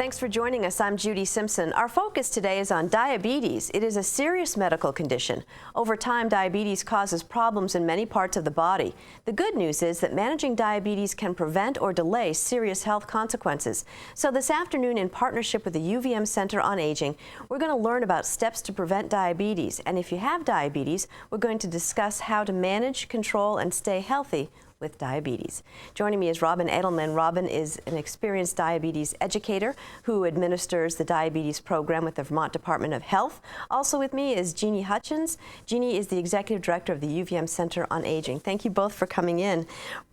Thanks for joining us. I'm Judy Simpson. Our focus today is on diabetes. It is a serious medical condition. Over time, diabetes causes problems in many parts of the body. The good news is that managing diabetes can prevent or delay serious health consequences. So this afternoon, in partnership with the UVM Center on Aging, we're going to learn about steps to prevent diabetes. And if you have diabetes, we're going to discuss how to manage, control, and stay healthy with diabetes. Joining me is Robin Edelman. Robin is an experienced diabetes educator who administers the diabetes program with the Vermont Department of Health. Also with me is Jeannie Hutchins. Jeannie is the executive director of the UVM Center on Aging. Thank you both for coming in.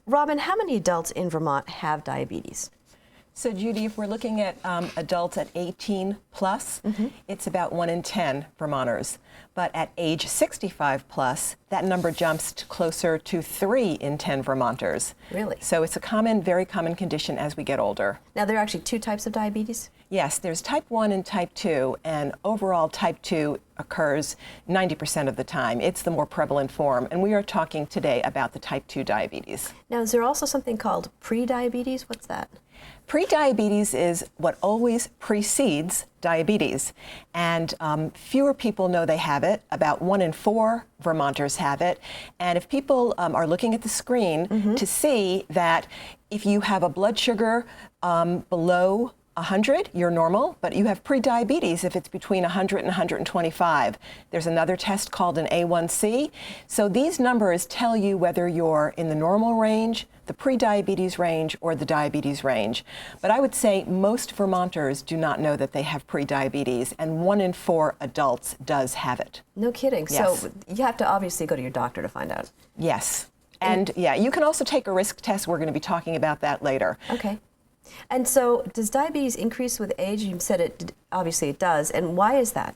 Robin, how many adults in Vermont have diabetes? So Judy, if we're looking at adults at 18 plus, it's about 1 in 10 Vermonters. But at age 65 plus, that number jumps to closer to 3 in 10 Vermonters. Really? So it's a common, very common condition as we get older. Now, there are actually two types of diabetes? Yes, there's type 1 and type 2, and overall type 2 occurs 90% of the time. It's the more prevalent form, and we are talking today about the type 2 diabetes. Now, is there also something called pre-diabetes? What's that? Pre-diabetes is what always precedes diabetes, and fewer people know they have it. About 1 in 4 Vermonters have it, and if people are looking at the screen to see that if you have a blood sugar below 100, you're normal, but you have pre-diabetes if it's between 100 and 125. There's another test called an A1C. So these numbers tell you whether you're in the normal range, the pre-diabetes range, or the diabetes range. But I would say most Vermonters do not know that they have pre-diabetes, and 1 in 4 adults does have it. No kidding. Yes. So you have to obviously go to your doctor to find out. Yes. And yeah, you can also take a risk test. We're going to be talking about that later. Okay. And so does diabetes increase with age? You said it, obviously it does. And why is that?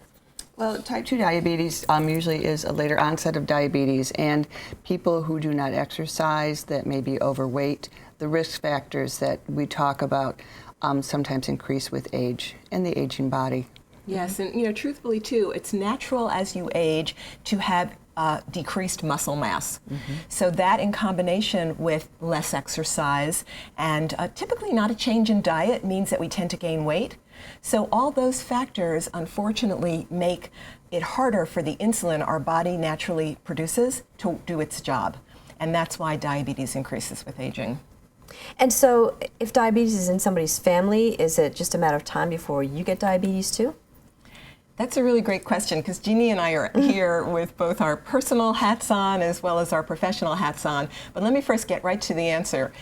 Well, type 2 diabetes usually is a later onset of diabetes, and people who do not exercise, that may be overweight, the risk factors that we talk about sometimes increase with age and the aging body. Yes, and truthfully too, it's natural as you age to have decreased muscle mass. So that in combination with less exercise and typically not a change in diet means that we tend to gain weight. So all those factors unfortunately make it harder for the insulin our body naturally produces to do its job. And that's why diabetes increases with aging. And so if diabetes is in somebody's family, is it just a matter of time before you get diabetes too? That's a really great question, because Jeannie and I are here with both our personal hats on as well as our professional hats on. But let me first get right to the answer.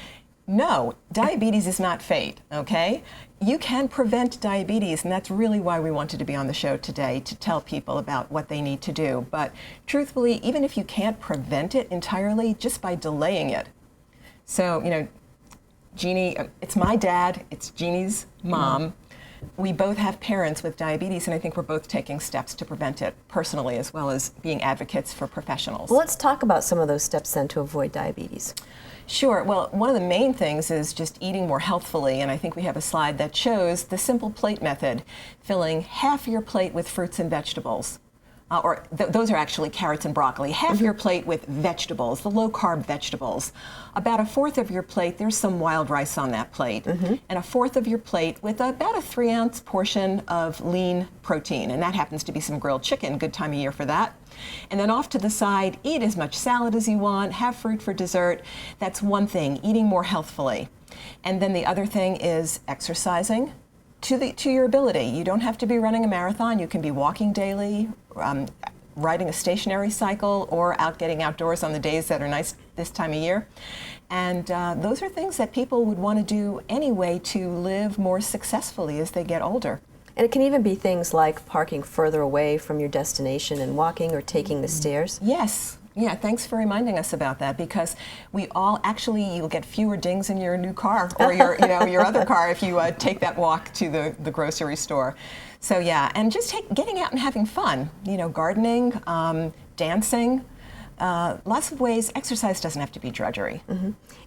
No, diabetes is not fate, okay? You can prevent diabetes, and that's really why we wanted to be on the show today, to tell people about what they need to do. But truthfully, even if you can't prevent it entirely, just by delaying it. So, Jeannie, it's my dad, it's Jeannie's mom. We both have parents with diabetes, and I think we're both taking steps to prevent it personally as well as being advocates for professionals. Well, let's talk about some of those steps then to avoid diabetes. Sure. Well, one of the main things is just eating more healthfully, and I think we have a slide that shows the simple plate method, filling half your plate with fruits and vegetables. Those are actually carrots and broccoli. Half your plate with vegetables, the low-carb vegetables. About 1/4 of your plate, there's some wild rice on that plate. And 1/4 of your plate with about a 3-ounce portion of lean protein. And that happens to be some grilled chicken, good time of year for that. And then off to the side, eat as much salad as you want, have fruit for dessert. That's one thing, eating more healthfully. And then the other thing is exercising to your ability. You don't have to be running a marathon. You can be walking daily, riding a stationary cycle, or out getting outdoors on the days that are nice this time of year. And those are things that people would want to do anyway to live more successfully as they get older. And it can even be things like parking further away from your destination and walking or taking the stairs. Yes. Yeah, thanks for reminding us about that, because we all you'll get fewer dings in your new car or your other car if you take that walk to the grocery store. So yeah, and just getting out and having fun, gardening, dancing, lots of ways. Exercise doesn't have to be drudgery.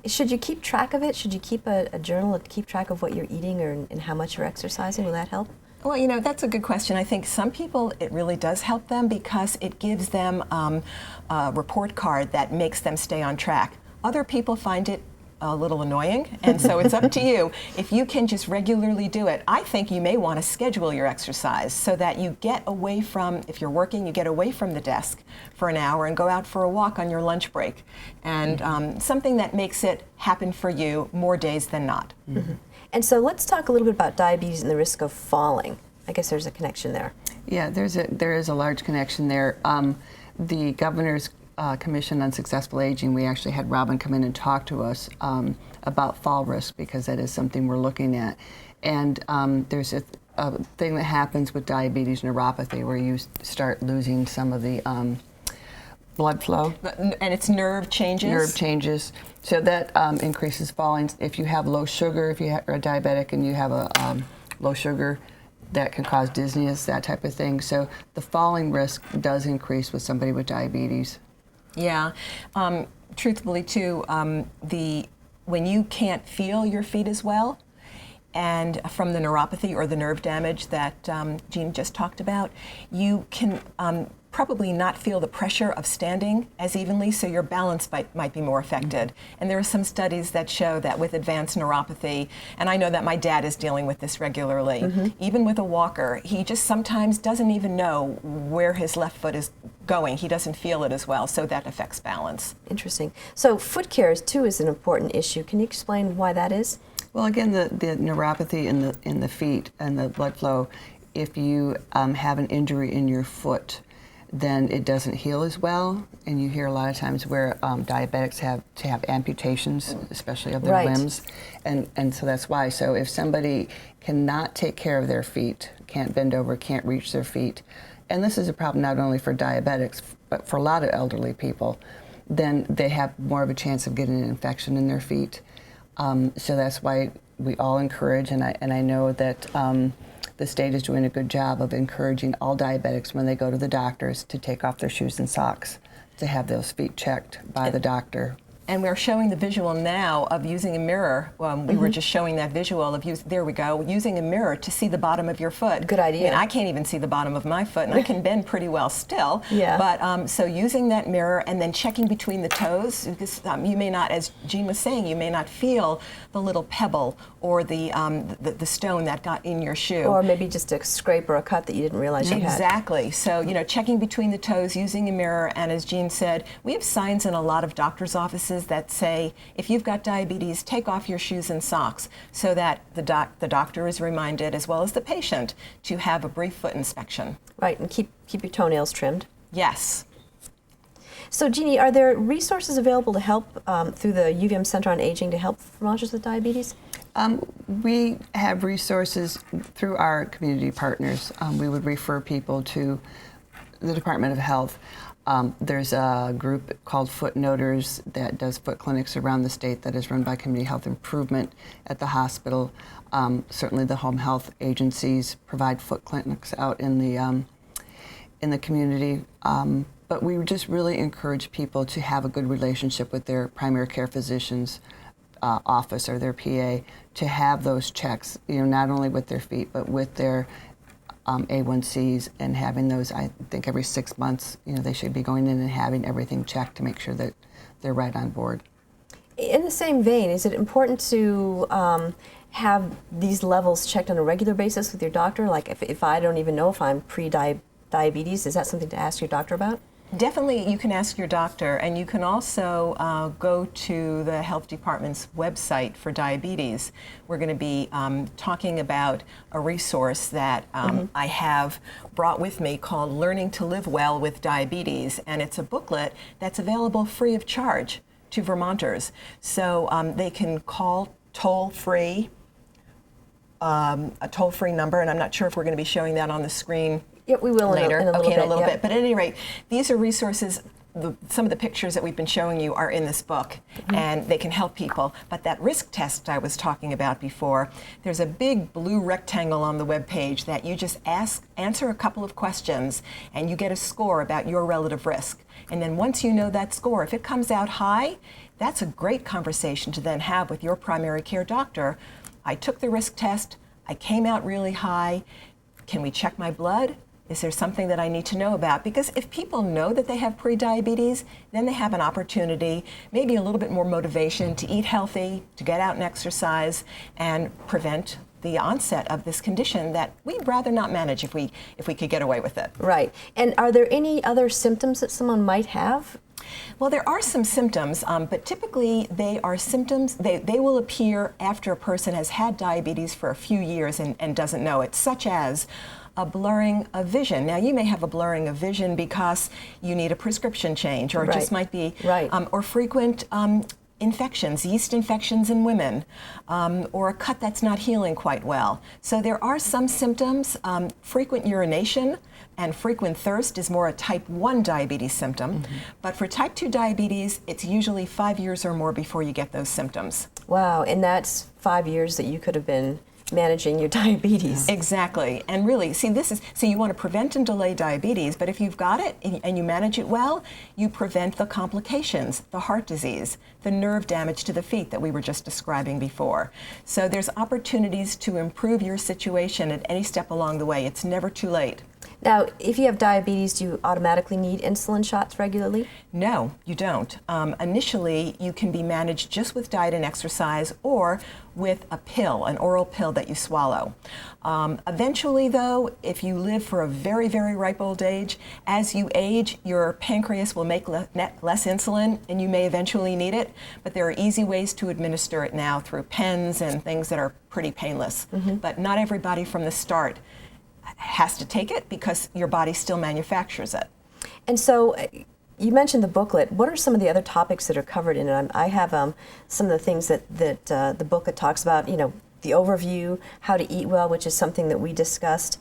Should you keep track of it? Should you keep a journal to keep track of what you're eating and how much you're exercising? Will that help? Well, that's a good question. I think some people, it really does help them because it gives them a report card that makes them stay on track. Other people find it a little annoying, and so it's up to you. If you can just regularly do it, I think you may want to schedule your exercise so that you get away from, if you're working, you get away from the desk for an hour and go out for a walk on your lunch break. And something that makes it happen for you more days than not. Mm-hmm. And so let's talk a little bit about diabetes and the risk of falling. I guess there's a connection there. Yeah, there is a large connection there. The Governor's Commission on Successful Aging, we actually had Robin come in and talk to us about fall risk, because that is something we're looking at. And there's a thing that happens with diabetes neuropathy where you start losing some of the blood flow. And it's nerve changes? Nerve changes. So that increases falling. If you have low sugar, if you are diabetic and you have a low sugar, that can cause dizziness, that type of thing. So the falling risk does increase with somebody with diabetes. Yeah. Truthfully, too, when you can't feel your feet as well, and from the neuropathy or the nerve damage that Jean just talked about, you can probably not feel the pressure of standing as evenly, so your balance might be more affected. And there are some studies that show that with advanced neuropathy, and I know that my dad is dealing with this regularly, even with a walker, he just sometimes doesn't even know where his left foot is going. He doesn't feel it as well, so that affects balance. Interesting. So foot care too is an important issue. Can you explain why that is? Well, again, the neuropathy in the feet and the blood flow, if you have an injury in your foot, then it doesn't heal as well. And you hear a lot of times where diabetics have to have amputations, especially of their limbs. And so that's why. So if somebody cannot take care of their feet, can't bend over, can't reach their feet, and this is a problem not only for diabetics, but for a lot of elderly people, then they have more of a chance of getting an infection in their feet. So that's why we all encourage, and I know that the state is doing a good job of encouraging all diabetics when they go to the doctors to take off their shoes and socks, to have those feet checked by the doctor. And we're showing the visual now of using a mirror. We were just showing that visual of there we go, using a mirror to see the bottom of your foot. Good idea. I mean, I can't even see the bottom of my foot, and I can bend pretty well still. Yeah. But so using that mirror and then checking between the toes, because you may not, as Jean was saying, you may not feel the little pebble or the stone that got in your shoe. Or maybe just a scrape or a cut that you didn't realize you had. Exactly. So, checking between the toes, using a mirror, and as Jean said, we have signs in a lot of doctors' offices that say, if you've got diabetes, take off your shoes and socks, so that the doctor is reminded, as well as the patient, to have a brief foot inspection. Right, and keep your toenails trimmed. Yes. So, Jeannie, are there resources available to help through the UVM Center on Aging to help Vermonters with diabetes? We have resources through our community partners. We would refer people to the Department of Health. There's a group called Footnoters that does foot clinics around the state that is run by Community Health Improvement at the hospital. Certainly the home health agencies provide foot clinics out in the community. But we just really encourage people to have a good relationship with their primary care physician's office or their PA, to have those checks, not only with their feet, but with their A1Cs, and having those, I think every 6 months, they should be going in and having everything checked to make sure that they're right on board. In the same vein, is it important to have these levels checked on a regular basis with your doctor? Like if I don't even know if I'm pre-diabetes, is that something to ask your doctor about? Definitely, you can ask your doctor, and you can also go to the health department's website for diabetes. We're going to be talking about a resource that I have brought with me called Learning to Live Well with Diabetes, and it's a booklet that's available free of charge to Vermonters. So they can call toll-free, a toll-free number, and I'm not sure if we're going to be showing that on the screen. Yeah, we will later. In a little bit. But at any rate, these are resources. Some of the pictures that we've been showing you are in this book, and they can help people. But that risk test I was talking about before, there's a big blue rectangle on the web page that you just answer a couple of questions, and you get a score about your relative risk. And then once you know that score, if it comes out high, that's a great conversation to then have with your primary care doctor. I took the risk test. I came out really high. Can we check my blood? Is there something that I need to know about? Because if people know that they have prediabetes, then they have an opportunity, maybe a little bit more motivation to eat healthy, to get out and exercise, and prevent the onset of this condition that we'd rather not manage if we could get away with it. Right. And are there any other symptoms that someone might have? Well, there are some symptoms, but typically they are symptoms, they will appear after a person has had diabetes for a few years and doesn't know it, such as a blurring of vision. Now, you may have a blurring of vision because you need a prescription change, or it just might be, or frequent infections, yeast infections in women, or a cut that's not healing quite well. So there are some symptoms. Frequent urination and frequent thirst is more a type 1 diabetes symptom. But for type 2 diabetes, it's usually 5 years or more before you get those symptoms. Wow, and that's 5 years that you could have been managing your diabetes. Exactly. And really, see, you want to prevent and delay diabetes, but if you've got it and you manage it well, you prevent the complications, the heart disease, the nerve damage to the feet that we were just describing before. So there's opportunities to improve your situation at any step along the way. It's never too late. Now, if you have diabetes, do you automatically need insulin shots regularly? No, you don't. Initially, you can be managed just with diet and exercise or with a pill, an oral pill that you swallow. Eventually, though, if you live for a very, very ripe old age, as you age, your pancreas will make less insulin and you may eventually need it, but there are easy ways to administer it now through pens and things that are pretty painless. But not everybody from the start has to take it because your body still manufactures it. And so you mentioned the booklet. What are some of the other topics that are covered in it? I have some of the things that the booklet talks about, you know, the overview, how to eat well, which is something that we discussed,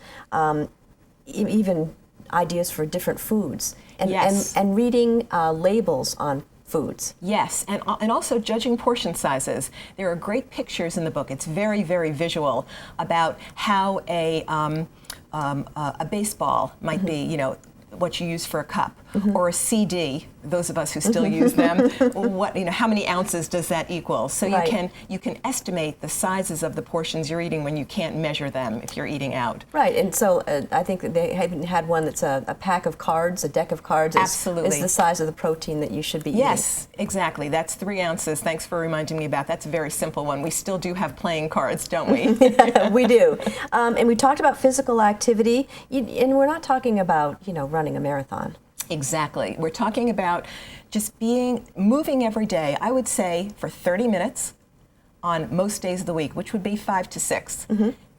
even ideas for different foods, and reading labels on foods. Yes, and also judging portion sizes. There are great pictures in the book. It's very, very visual about how a baseball might be, you know, what you use for a cup, or a CD. Those of us who still use them, how many ounces does that equal? So you can estimate the sizes of the portions you're eating when you can't measure them if you're eating out. Right, and so I think that they haven't had one that's a pack of cards, a deck of cards. Absolutely. Is the size of the protein that you should be eating. Yes, exactly. That's 3 ounces. Thanks for reminding me about that. That's a very simple one. We still do have playing cards, don't we? We do. And we talked about physical activity, and we're not talking about, you know, running a marathon. Exactly. We're talking about just moving every day, I would say for 30 minutes on most days of the week, which would be 5 to 6.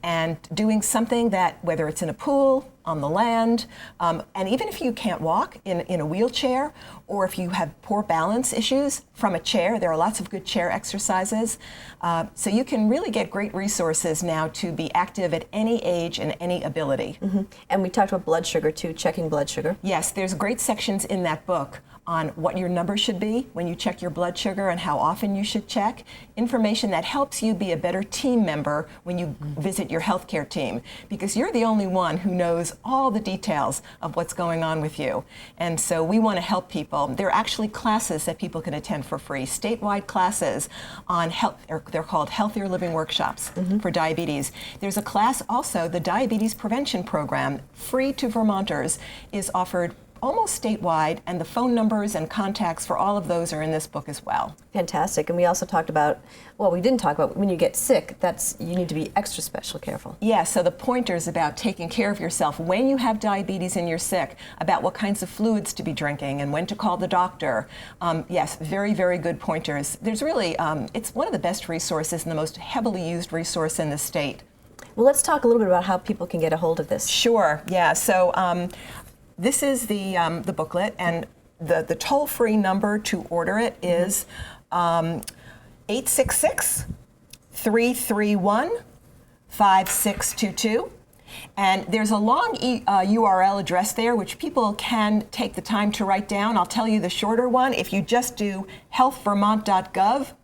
And doing something that, whether it's in a pool, on the land, and even if you can't walk in a wheelchair, or if you have poor balance issues from a chair, there are lots of good chair exercises. So you can really get great resources now to be active at any age and any ability. And we talked about blood sugar too, checking blood sugar. Yes, there's great sections in that book on what your number should be when you check your blood sugar and how often you should check. Information that helps you be a better team member when you visit your healthcare team, because you're the only one who knows all the details of what's going on with you. And so we want to help people. There are actually classes that people can attend for free, statewide classes on health, or they're called Healthier Living Workshops for diabetes. There's a class also, the Diabetes Prevention Program, free to Vermonters, is offered almost statewide, and the phone numbers and contacts for all of those are in this book as well. Fantastic. And we also talked about, well, we didn't talk about when you get sick, you need to be extra special careful. Yeah, so the pointers about taking care of yourself when you have diabetes and you're sick, about what kinds of fluids to be drinking and when to call the doctor. Yes, very, very good pointers. There's really, it's one of the best resources and the most heavily used resource in the state. Well, let's talk a little bit about how people can get a hold of this. Sure, yeah. So this is the booklet, and the toll-free number to order it is 866-331-5622. And there's a long URL address there, which people can take the time to write down. I'll tell you the shorter one. If you just do healthvermont.gov,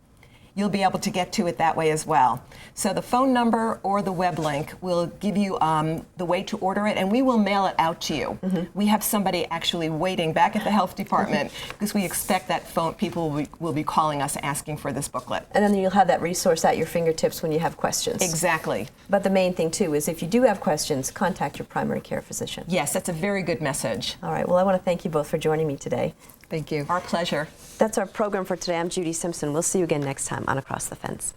you'll be able to get to it that way as well. So the phone number or the web link will give you the way to order it, and we will mail it out to you. We have somebody actually waiting back at the health department because we expect that people will be calling us asking for this booklet. And then you'll have that resource at your fingertips when you have questions. Exactly. But the main thing, too, is if you do have questions, contact your primary care physician. Yes, that's a very good message. All right. Well, I want to thank you both for joining me today. Thank you. Our pleasure. That's our program for today. I'm Judy Simpson. We'll see you again next time on Across the Fence.